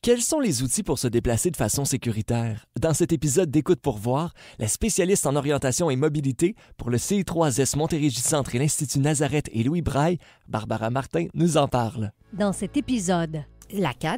Quels sont les outils pour se déplacer de façon sécuritaire? Dans cet épisode d'Écoute pour voir, la spécialiste en orientation et mobilité pour le CI3S Montérégie-Centre et l'Institut Nazareth et Louis Braille, Barbara Martin, nous en parle. Dans cet épisode, la CAN,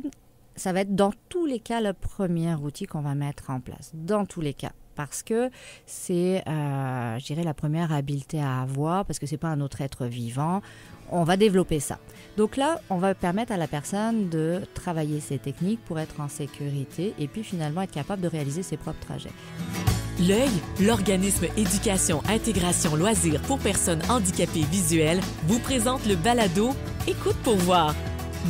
ça va être dans tous les cas le premier outil qu'on va mettre en place. Dans tous les cas. Parce que c'est, je dirais, la première habileté à avoir, parce que ce n'est pas un autre être vivant. On va développer ça. Donc là, on va permettre à la personne de travailler ses techniques pour être en sécurité et puis finalement être capable de réaliser ses propres trajets. L'œil, l'organisme Éducation, Intégration, Loisirs pour personnes handicapées visuelles, vous présente le balado Écoute pour voir.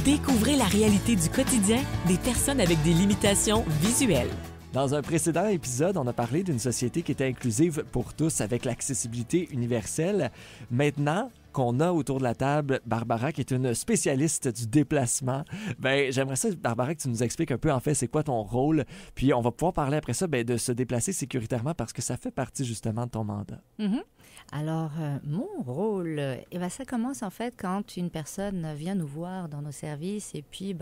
Découvrez la réalité du quotidien des personnes avec des limitations visuelles. Dans un précédent épisode, on a parlé d'une société qui était inclusive pour tous avec l'accessibilité universelle. Maintenant qu'on a autour de la table Barbara, qui est une spécialiste du déplacement, j'aimerais ça, Barbara, que tu nous expliques un peu, en fait, c'est quoi ton rôle. Puis on va pouvoir parler après ça de se déplacer sécuritairement parce que ça fait partie justement de ton mandat. Mm-hmm. Alors, mon rôle, ça commence en fait quand une personne vient nous voir dans nos services et puis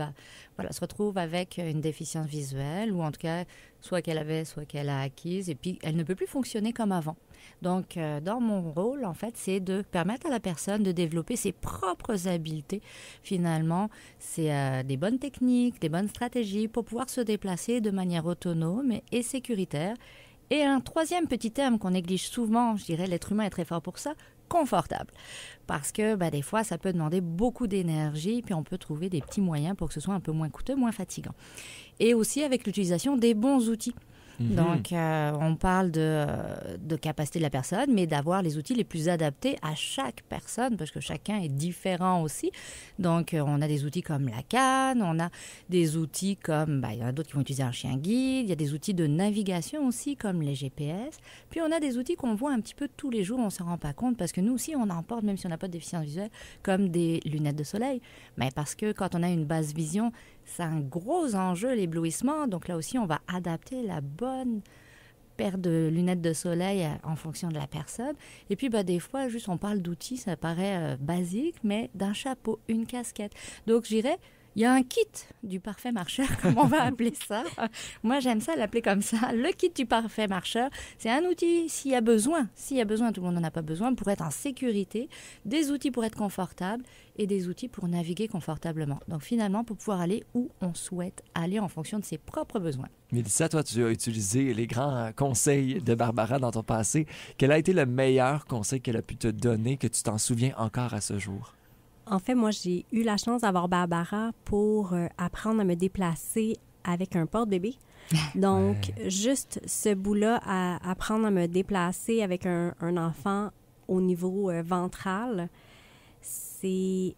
se retrouve avec une déficience visuelle ou en tout cas, soit qu'elle avait, soit qu'elle a acquise et puis elle ne peut plus fonctionner comme avant. Donc, dans mon rôle, en fait, c'est de permettre à la personne de développer ses propres habiletés. Finalement, c'est des bonnes techniques, des bonnes stratégies pour pouvoir se déplacer de manière autonome et sécuritaire. Et un troisième petit terme qu'on néglige souvent, je dirais, l'être humain est très fort pour ça, confortable. Parce que des fois, ça peut demander beaucoup d'énergie, puis on peut trouver des petits moyens pour que ce soit un peu moins coûteux, moins fatigant. Et aussi avec l'utilisation des bons outils. Mm-hmm. Donc, on parle de capacité de la personne, mais d'avoir les outils les plus adaptés à chaque personne, parce que chacun est différent aussi. Donc, on a des outils comme la canne, on a des outils comme, il y en a d'autres qui vont utiliser un chien guide, il y a des outils de navigation aussi, comme les GPS. Puis, on a des outils qu'on voit un petit peu tous les jours, on ne s'en rend pas compte, parce que nous aussi, on en porte, même si on n'a pas de déficience visuelle, comme des lunettes de soleil. Mais parce que quand on a une basse vision, c'est un gros enjeu, l'éblouissement. Donc là aussi, on va adapter la bonne paire de lunettes de soleil en fonction de la personne. Et puis, des fois, juste on parle d'outils, ça paraît basique, mais d'un chapeau, une casquette. Donc, je dirais, il y a un kit du parfait marcheur, comme on va appeler ça. Moi, j'aime ça l'appeler comme ça. Le kit du parfait marcheur, c'est un outil s'il y a besoin, tout le monde n'en a pas besoin, pour être en sécurité, des outils pour être confortable et des outils pour naviguer confortablement. Donc, finalement, pour pouvoir aller où on souhaite aller en fonction de ses propres besoins. Mélissa, toi, tu as utilisé les grands conseils de Barbara dans ton passé. Quel a été le meilleur conseil qu'elle a pu te donner, que tu t'en souviens encore à ce jour? En fait, moi, j'ai eu la chance d'avoir Barbara pour apprendre à me déplacer avec un porte-bébé. Donc, juste ce bout-là, à apprendre à me déplacer avec un enfant au niveau ventral, c'est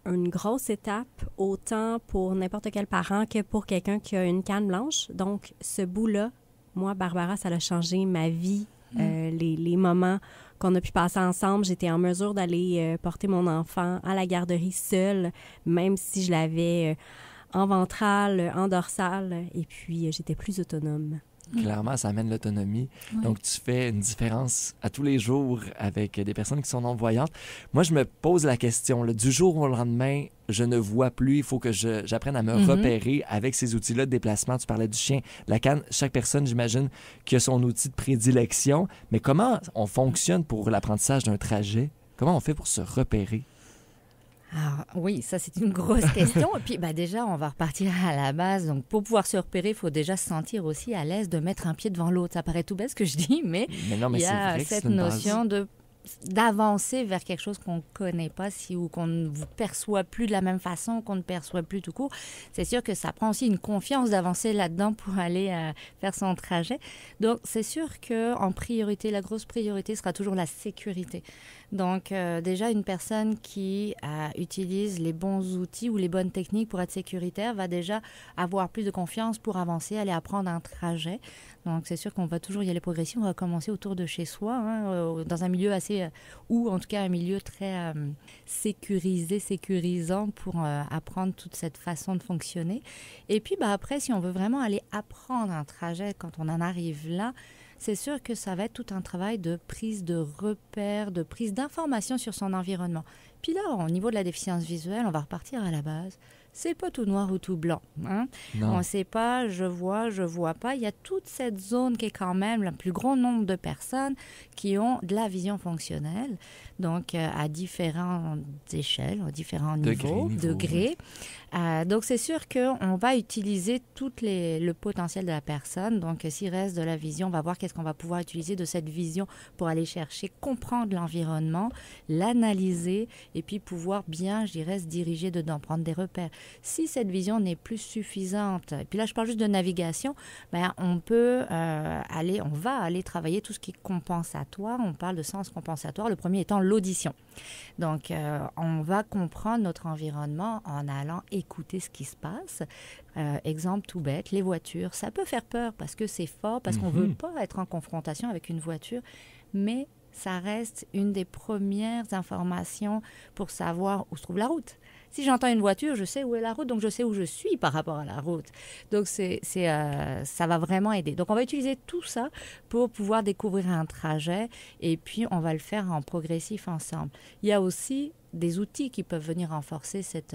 une grosse étape, autant pour n'importe quel parent que pour quelqu'un qui a une canne blanche. Donc, ce bout-là, moi, Barbara, ça a changé ma vie. Les moments qu'on a pu passer ensemble, j'étais en mesure d'aller porter mon enfant à la garderie seule, même si je l'avais en ventrale, en dorsale, et puis j'étais plus autonome. Clairement, ça amène l'autonomie. Oui. Donc, tu fais une différence à tous les jours avec des personnes qui sont non-voyantes. Moi, je me pose la question, du jour au lendemain, je ne vois plus, il faut que j'apprenne à me repérer avec ces outils-là de déplacement. Tu parlais du chien, la canne. Chaque personne, j'imagine, qui a son outil de prédilection. Mais comment on fonctionne pour l'apprentissage d'un trajet? Comment on fait pour se repérer? Alors, oui, ça, c'est une grosse question. Et puis, déjà, on va repartir à la base. Donc, pour pouvoir se repérer, il faut déjà se sentir aussi à l'aise de mettre un pied devant l'autre. Ça paraît tout bête ce que je dis, mais il y a cette notion d'avancer vers quelque chose qu'on ne connaît pas ou qu'on ne vous perçoit plus de la même façon, qu'on ne perçoit plus tout court. C'est sûr que ça prend aussi une confiance d'avancer là-dedans pour aller faire son trajet. Donc, c'est sûr qu'en priorité, la grosse priorité sera toujours la sécurité. Donc, déjà, une personne qui utilise les bons outils ou les bonnes techniques pour être sécuritaire va déjà avoir plus de confiance pour avancer, aller apprendre un trajet. Donc, c'est sûr qu'on va toujours y aller progressif. On va commencer autour de chez soi, dans un milieu assez... ou en tout cas un milieu très sécurisant pour apprendre toute cette façon de fonctionner. Et puis, après, si on veut vraiment aller apprendre un trajet quand on en arrive là, c'est sûr que ça va être tout un travail de prise de repères, de prise d'informations sur son environnement. Puis là, au niveau de la déficience visuelle, on va repartir à la base. c'est pas tout noir ou tout blanc. Hein? On ne sait pas, je vois pas. Il y a toute cette zone qui est quand même le plus grand nombre de personnes qui ont de la vision fonctionnelle, donc à différentes échelles, à différents degrés. Donc, c'est sûr qu'on va utiliser tout le potentiel de la personne. Donc, s'il reste de la vision, on va voir qu'est-ce qu'on va pouvoir utiliser de cette vision pour aller chercher, comprendre l'environnement, l'analyser et puis pouvoir bien, je dirais, se diriger dedans, prendre des repères. Si cette vision n'est plus suffisante, et puis là, je parle juste de navigation, bien, on va aller travailler tout ce qui est compensatoire. On parle de sens compensatoire, le premier étant l'audition. Donc, on va comprendre notre environnement en allant écouter ce qui se passe. Exemple tout bête, les voitures, ça peut faire peur parce que c'est fort, parce qu'on ne veut pas être en confrontation avec une voiture, mais ça reste une des premières informations pour savoir où se trouve la route. Si j'entends une voiture, je sais où est la route, donc je sais où je suis par rapport à la route. Donc, ça va vraiment aider. Donc, on va utiliser tout ça pour pouvoir découvrir un trajet et puis on va le faire en progressif ensemble. Il y a aussi des outils qui peuvent venir renforcer cet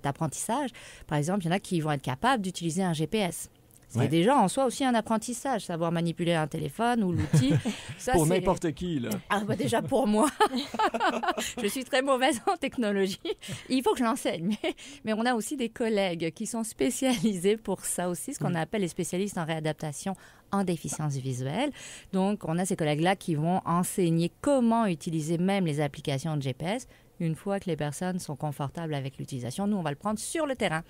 apprentissage. Par exemple, il y en a qui vont être capables d'utiliser un GPS. C'est déjà en soi aussi un apprentissage, savoir manipuler un téléphone ou l'outil. Ça, pour n'importe qui, là. Ah, bah déjà pour moi. Je suis très mauvaise en technologie. Il faut que je l'enseigne. Mais on a aussi des collègues qui sont spécialisés pour ça aussi, ce qu'on appelle les spécialistes en réadaptation en déficience visuelle. Donc, on a ces collègues-là qui vont enseigner comment utiliser même les applications de GPS. Une fois que les personnes sont confortables avec l'utilisation, nous, on va le prendre sur le terrain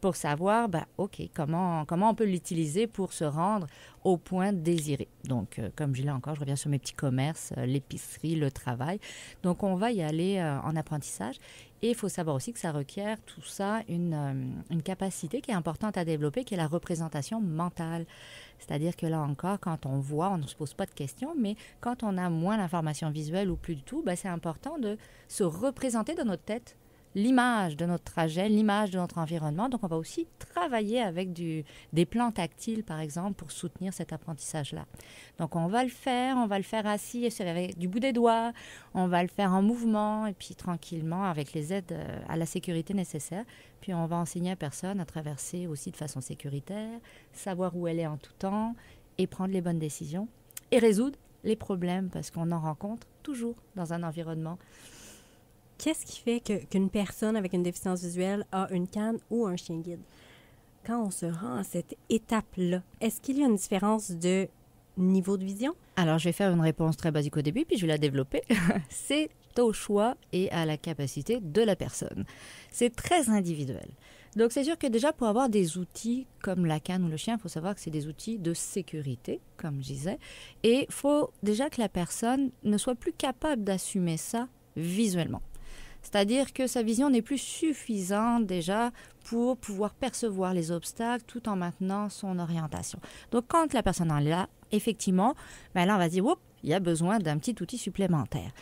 pour savoir, OK, comment on peut l'utiliser pour se rendre au point désiré. Donc, comme je l'ai encore, je reviens sur mes petits commerces, l'épicerie, le travail. Donc, on va y aller en apprentissage. Et il faut savoir aussi que ça requiert tout ça une capacité qui est importante à développer, qui est la représentation mentale. C'est-à-dire que là encore, quand on voit, on ne se pose pas de questions, mais quand on a moins d'informations visuelles ou plus du tout, c'est important de se représenter dans notre tête l'image de notre trajet, l'image de notre environnement. Donc, on va aussi travailler avec des plans tactiles, par exemple, pour soutenir cet apprentissage-là. Donc, on va le faire assis avec du bout des doigts, on va le faire en mouvement et puis tranquillement avec les aides à la sécurité nécessaires. Puis, on va enseigner à personne à traverser aussi de façon sécuritaire, savoir où elle est en tout temps et prendre les bonnes décisions et résoudre les problèmes parce qu'on en rencontre toujours dans un environnement. Qu'est-ce qui fait qu'une personne avec une déficience visuelle a une canne ou un chien guide? Quand on se rend à cette étape-là, est-ce qu'il y a une différence de niveau de vision? Alors, je vais faire une réponse très basique au début, puis je vais la développer. C'est au choix et à la capacité de la personne. C'est très individuel. Donc, c'est sûr que déjà, pour avoir des outils comme la canne ou le chien, il faut savoir que c'est des outils de sécurité, comme je disais. Et il faut déjà que la personne ne soit plus capable d'assumer ça visuellement. C'est-à-dire que sa vision n'est plus suffisante déjà pour pouvoir percevoir les obstacles tout en maintenant son orientation. Donc, quand la personne en est là, effectivement, là, on va se dire, il y a besoin d'un petit outil supplémentaire.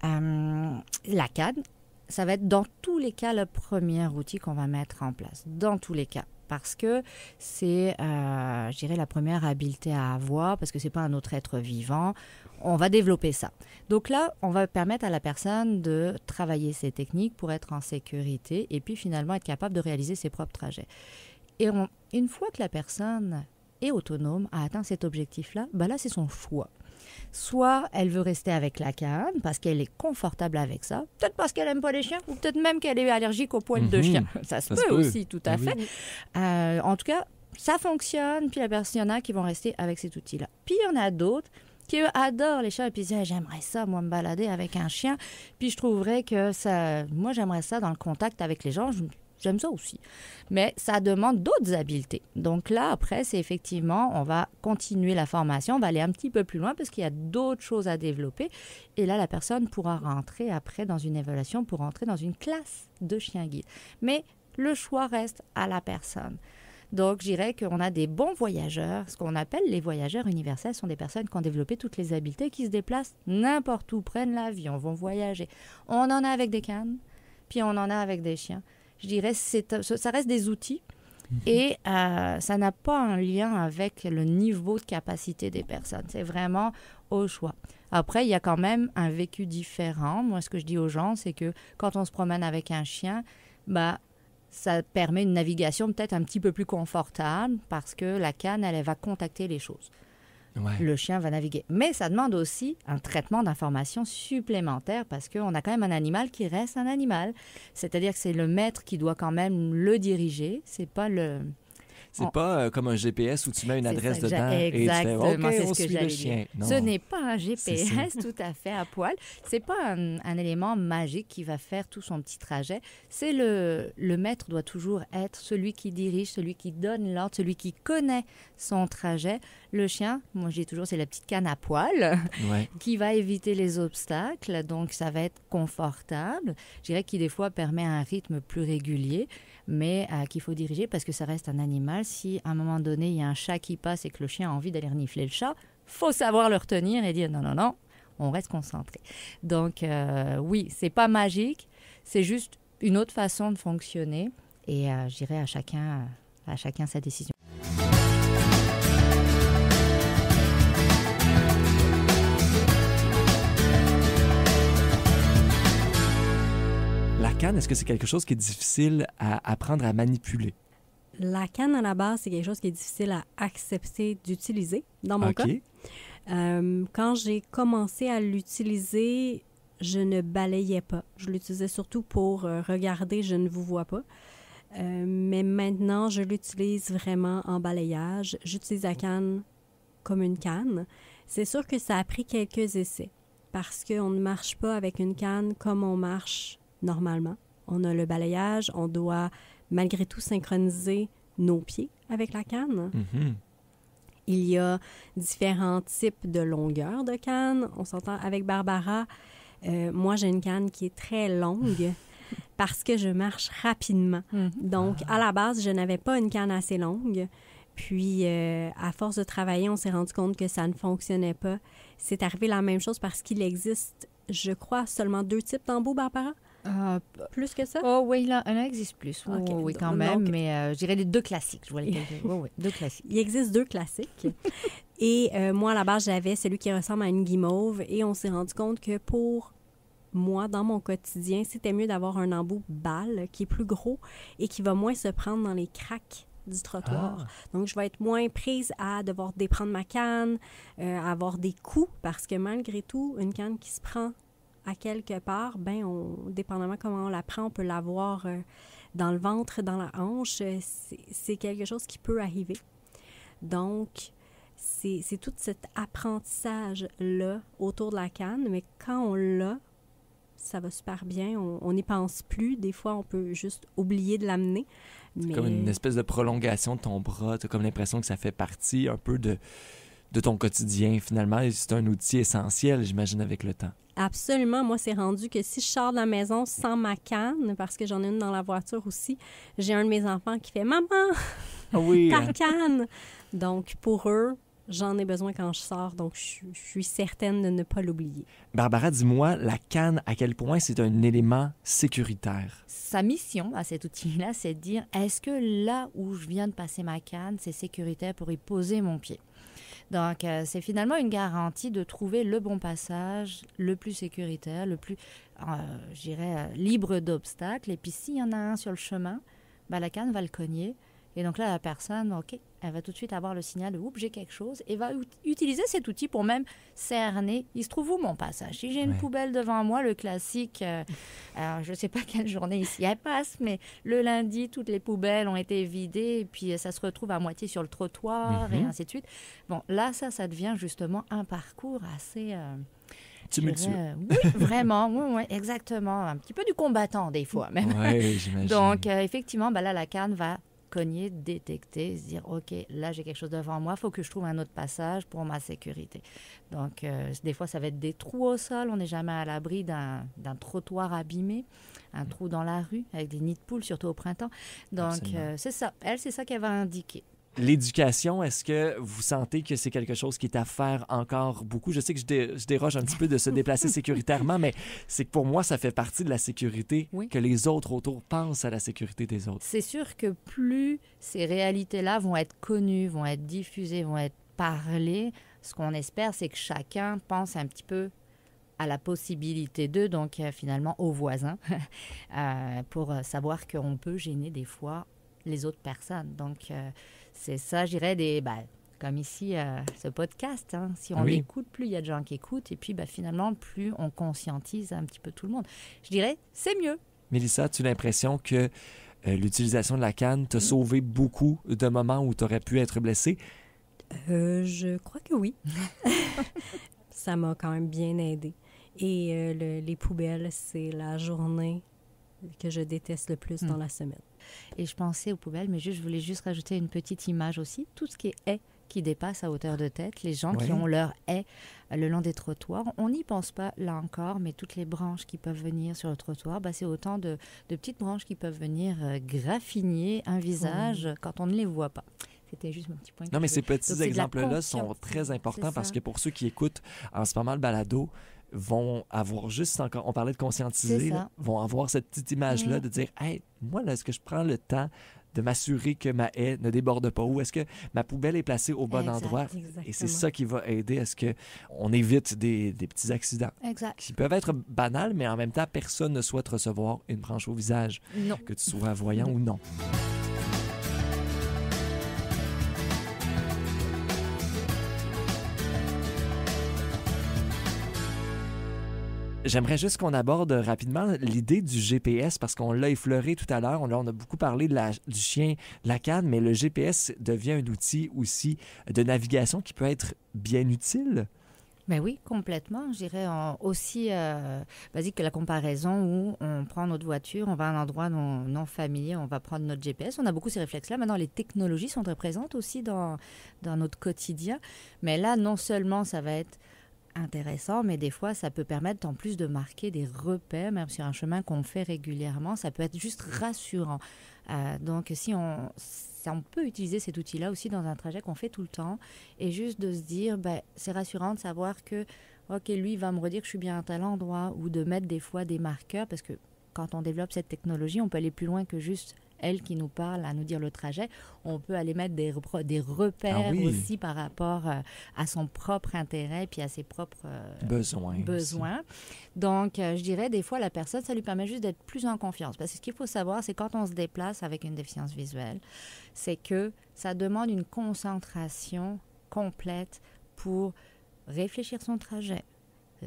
La canne, ça va être dans tous les cas le premier outil qu'on va mettre en place, dans tous les cas. Parce que c'est, je dirais, la première habileté à avoir, parce que ce n'est pas un autre être vivant. On va développer ça. Donc là, on va permettre à la personne de travailler ses techniques pour être en sécurité et puis finalement être capable de réaliser ses propres trajets. Et une fois que la personne est autonome, a atteint cet objectif-là, là, c'est son choix. Soit elle veut rester avec la canne parce qu'elle est confortable avec ça, peut-être parce qu'elle n'aime pas les chiens ou peut-être même qu'elle est allergique aux poils de chien. Ça se peut aussi, tout à fait. En tout cas, ça fonctionne, puis il y en a qui vont rester avec cet outil-là. Puis il y en a d'autres qui adorent les chiens et puis disent j'aimerais ça, moi, me balader avec un chien. Puis je trouverais que ça... Moi, j'aimerais ça dans le contact avec les gens. J'aime ça aussi. Mais ça demande d'autres habiletés. Donc là, après, c'est effectivement, on va continuer la formation, on va aller un petit peu plus loin parce qu'il y a d'autres choses à développer. Et là, la personne pourra rentrer après dans une évaluation pour rentrer dans une classe de chien guide. Mais le choix reste à la personne. Donc, je dirais qu'on a des bons voyageurs. Ce qu'on appelle les voyageurs universels sont des personnes qui ont développé toutes les habiletés, qui se déplacent n'importe où, prennent l'avion, vont voyager. On en a avec des cannes, puis on en a avec des chiens. Je dirais ça reste des outils et ça n'a pas un lien avec le niveau de capacité des personnes. C'est vraiment au choix. Après, il y a quand même un vécu différent. Moi, ce que je dis aux gens, c'est que quand on se promène avec un chien, ça permet une navigation peut-être un petit peu plus confortable parce que la canne, elle va contacter les choses. Ouais. Le chien va naviguer. Mais ça demande aussi un traitement d'information supplémentaire parce qu'on a quand même un animal qui reste un animal. C'est-à-dire que c'est le maître qui doit quand même le diriger. C'est pas le... C'est pas comme un GPS où tu mets une adresse ça, dedans et tu fais exactement, OK, c'est on ce que suit le j'allais chien. dire. Non. Ce n'est pas un C'est GPS tout à fait à poil. C'est pas un élément magique qui va faire tout son petit trajet. C'est le maître doit toujours être celui qui dirige, celui qui donne l'ordre, celui qui connaît son trajet. Le chien, moi je dis toujours, c'est la petite canne à poil Ouais. qui va éviter les obstacles. Donc ça va être confortable. Je dirais qu'il des fois permet un rythme plus régulier, mais qu'il faut diriger parce que ça reste un animal. Si à un moment donné, il y a un chat qui passe et que le chien a envie d'aller renifler le chat, faut savoir le retenir et dire non, non, non, on reste concentré. Donc oui, c'est pas magique, c'est juste une autre façon de fonctionner et je dirais à chacun sa décision. La canne, est-ce que c'est quelque chose qui est difficile à apprendre à manipuler? La canne, à la base, c'est quelque chose qui est difficile à accepter d'utiliser, dans mon cas. Quand j'ai commencé à l'utiliser, je ne balayais pas. Je l'utilisais surtout pour regarder, je ne vous vois pas. Mais maintenant, je l'utilise vraiment en balayage. J'utilise la canne comme une canne. C'est sûr que ça a pris quelques essais parce qu'on ne marche pas avec une canne comme on marche normalement. On a le balayage, on doit malgré tout synchroniser nos pieds avec la canne. Mm-hmm. Il y a différents types de longueur de canne. On s'entend avec Barbara. Moi, j'ai une canne qui est très longue parce que je marche rapidement. Donc, à la base, je n'avais pas une canne assez longue. Puis, à force de travailler, on s'est rendu compte que ça ne fonctionnait pas. C'est arrivé la même chose parce qu'il existe, je crois, seulement 2 types d'embouts, Barbara? Plus que ça? Oh oui, là, il en existe plus. Ok. Oh, oui, quand même, mais je dirais les 2 classiques. Je vois les oui, 2 classiques. Il existe 2 classiques. Et moi, à la base, j'avais celui qui ressemble à une guimauve. Et on s'est rendu compte que pour moi, dans mon quotidien, c'était mieux d'avoir un embout balle qui est plus gros et qui va moins se prendre dans les craques du trottoir. Donc, je vais être moins prise à devoir déprendre ma canne, à avoir des coups, parce que malgré tout, une canne qui se prend à quelque part, dépendamment comment on la prend, on peut l'avoir dans le ventre, dans la hanche. C'est quelque chose qui peut arriver. Donc, c'est tout cet apprentissage-là autour de la canne, mais quand on l'a, ça va super bien. On n'y pense plus. Des fois, on peut juste oublier de l'amener. Mais... Comme une espèce de prolongation de ton bras. Tu as comme l'impression que ça fait partie un peu de ton quotidien, finalement. Et c'est un outil essentiel, j'imagine, avec le temps. Absolument. Moi, c'est rendu que si je sors de la maison sans ma canne, parce que j'en ai une dans la voiture aussi, j'ai un de mes enfants qui fait « Maman, ta canne! » Donc, pour eux, j'en ai besoin quand je sors, donc je suis certaine de ne pas l'oublier. Barbara, dis-moi, la canne, à quel point c'est un élément sécuritaire? Sa mission à cet outil-là, c'est de dire, est-ce que là où je viens de passer ma canne, c'est sécuritaire pour y poser mon pied? Donc, c'est finalement une garantie de trouver le bon passage, le plus sécuritaire, le plus, je dirais, libre d'obstacles. Et puis, s'il y en a un sur le chemin, la canne va le cogner. Et donc là, la personne, OK, elle va tout de suite avoir le signal de « Oups, j'ai quelque chose » et va utiliser cet outil pour même cerner. Il se trouve où mon passage? Si j'ai une poubelle devant moi, le classique, alors je ne sais pas quelle journée ici elle passe, mais le lundi, toutes les poubelles ont été vidées et puis ça se retrouve à moitié sur le trottoir et ainsi de suite. Bon, là, ça devient justement un parcours assez... tumultueux. Oui, vraiment, oui, exactement. Un petit peu du combattant des fois même. Oui, j'imagine. Donc, effectivement, là, la canne va cogner, détecter, se dire, OK, là, j'ai quelque chose devant moi, il faut que je trouve un autre passage pour ma sécurité. Donc, des fois, ça va être des trous au sol. On n'est jamais à l'abri d'un trottoir abîmé, un trou dans la rue avec des nids de poules, surtout au printemps. Donc, c'est ça. Elle, c'est ça qu'elle va indiquer. L'éducation, est-ce que vous sentez que c'est quelque chose qui est à faire encore beaucoup? Je sais que je déroge un petit peu de se déplacer sécuritairement, mais c'est que pour moi, ça fait partie de la sécurité, que les autres autour pensent à la sécurité des autres. C'est sûr que plus ces réalités-là vont être connues, vont être diffusées, vont être parlées, ce qu'on espère, c'est que chacun pense un petit peu à la possibilité d'eux, donc finalement aux voisins, pour savoir qu'on peut gêner des fois les autres personnes. Donc, c'est ça, je dirais, comme ici, ce podcast. Hein, si on l'écoute, plus il y a de gens qui écoutent. Et puis, finalement, plus on conscientise un petit peu tout le monde. Je dirais, c'est mieux. Mélissa, as-tu l'impression que l'utilisation de la canne t'a sauvé beaucoup de moments où tu aurais pu être blessée? Je crois que oui. Ça m'a quand même bien aidée. Et les poubelles, c'est la journée que je déteste le plus dans la semaine. Et je pensais aux poubelles, mais je voulais juste rajouter une petite image aussi. Tout ce qui est haies qui dépasse à hauteur de tête, les gens qui ont leur haie le long des trottoirs, on n'y pense pas là encore, mais toutes les branches qui peuvent venir sur le trottoir, c'est autant de petites branches qui peuvent venir graffiner un visage quand on ne les voit pas. C'était juste mon petit point. Non, mais ces petits exemples-là sont très importants parce que pour ceux qui écoutent en ce moment le balado, vont avoir juste encore, on parlait de conscientiser, là, vont avoir cette petite image-là de dire, hey, moi, là, est-ce que je prends le temps de m'assurer que ma haie ne déborde pas ou est-ce que ma poubelle est placée au bon endroit? Exactement. Et c'est ça qui va aider à ce qu'on évite des petits accidents qui peuvent être banals, mais en même temps, personne ne souhaite recevoir une branche au visage, que tu sois voyant ou non. J'aimerais juste qu'on aborde rapidement l'idée du GPS parce qu'on l'a effleuré tout à l'heure. On a beaucoup parlé du chien, de la canne, mais le GPS devient un outil aussi de navigation qui peut être bien utile. Ben oui, complètement. Je dirais aussi basique que la comparaison où on prend notre voiture, on va à un endroit non familier, on va prendre notre GPS. On a beaucoup ces réflexes-là. Maintenant, les technologies sont très présentes aussi dans notre quotidien. Mais là, non seulement ça va être intéressant, mais des fois, ça peut permettre en plus de marquer des repères, même sur un chemin qu'on fait régulièrement. Ça peut être juste rassurant. Donc, si on peut utiliser cet outil-là aussi dans un trajet qu'on fait tout le temps et juste de se dire, c'est rassurant de savoir que, OK, lui, il va me redire que je suis bien à tel endroit ou de mettre des fois des marqueurs parce que quand on développe cette technologie, on peut aller plus loin que juste elle qui nous parle, à nous dire le trajet. On peut aller mettre des repères aussi par rapport à son propre intérêt puis à ses propres besoins. Donc, je dirais, des fois, la personne, ça lui permet juste d'être plus en confiance. Parce que ce qu'il faut savoir, c'est quand on se déplace avec une déficience visuelle, c'est que ça demande une concentration complète pour réfléchir son trajet,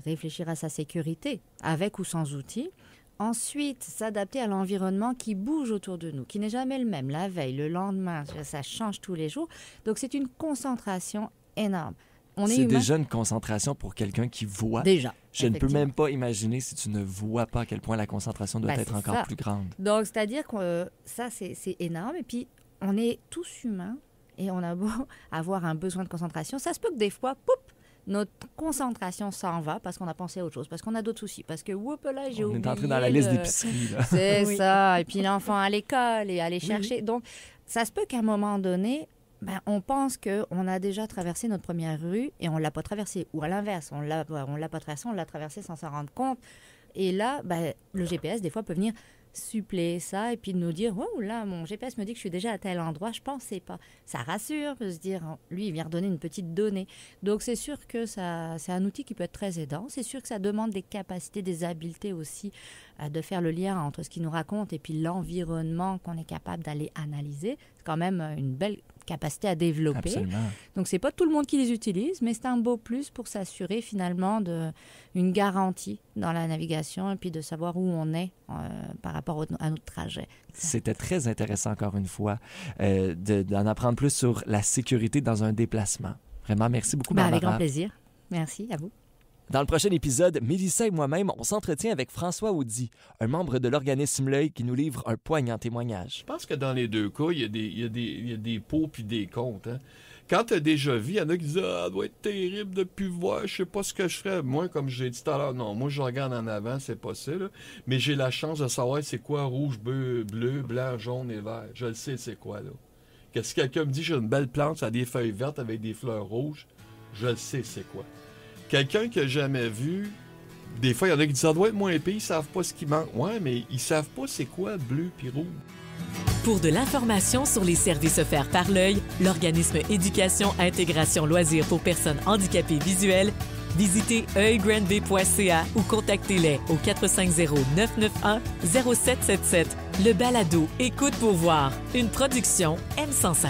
réfléchir à sa sécurité, avec ou sans outils. Ensuite, s'adapter à l'environnement qui bouge autour de nous, qui n'est jamais le même. La veille, le lendemain, ça change tous les jours. Donc, c'est une concentration énorme. C'est déjà une concentration pour quelqu'un qui voit. Déjà. Je ne peux même pas imaginer si tu ne vois pas à quel point la concentration doit être encore plus grande. Donc, c'est-à-dire que ça, c'est énorme. Et puis, on est tous humains et on a beau avoir un besoin de concentration. Ça se peut que des fois, notre concentration s'en va parce qu'on a pensé à autre chose, parce qu'on a d'autres soucis, parce que, là, j'ai oublié... On est entré dans la liste d'épicerie, là. C'est ça. Et puis l'enfant à l'école et aller chercher. Donc, ça se peut qu'à un moment donné, on pense qu'on a déjà traversé notre première rue et on ne l'a pas traversée. Ou à l'inverse, on l'a pas traversée, on l'a traversée sans s'en rendre compte. Et là, le GPS, des fois, peut venir suppléer ça et puis nous dire « Oh là, mon GPS me dit que je suis déjà à tel endroit, je pensais pas. » Ça rassure, peut se dire « Lui, il vient redonner une petite donnée. » Donc, c'est sûr que c'est un outil qui peut être très aidant. C'est sûr que ça demande des capacités, des habiletés aussi de faire le lien entre ce qu'il nous raconte et puis l'environnement qu'on est capable d'aller analyser. C'est quand même une belle capacité à développer. Absolument. Donc, c'est pas tout le monde qui les utilise, mais c'est un beau plus pour s'assurer finalement d'une garantie dans la navigation et puis de savoir où on est par rapport à notre trajet. C'était très intéressant, encore une fois, d'en apprendre plus sur la sécurité dans un déplacement. Vraiment, merci beaucoup, Barbara. Avec grand plaisir. Merci à vous. Dans le prochain épisode, Mélissa et moi-même, on s'entretient avec François Audy, un membre de l'organisme L'Œil qui nous livre un poignant témoignage. Je pense que dans les deux cas, il y a des pots puis des comptes. Hein. Quand tu as déjà vu, il y en a qui disent « Ah, ça doit être terrible de ne plus voir, je sais pas ce que je ferais. » Moi, comme j'ai dit tout à l'heure, non, moi je regarde en avant, c'est pas ça. Là. Mais j'ai la chance de savoir c'est quoi rouge, bleu, blanc, jaune et vert. Je le sais c'est quoi. Là. Que si quelqu'un me dit « J'ai une belle plante, ça a des feuilles vertes avec des fleurs rouges », je le sais c'est quoi. Quelqu'un qui n'a jamais vu, des fois, il y en a qui disent « Ça doit être moins épais, ils savent pas ce qui manque. » Ouais, mais ils savent pas c'est quoi bleu puis rouge. Pour de l'information sur les services offerts par L'Œil, l'organisme Éducation, Intégration, Loisirs pour personnes handicapées visuelles, Visitez oeilgrandbay.ca ou contactez-les au 450-991-0777. Le balado Écoute pour voir, une production M105.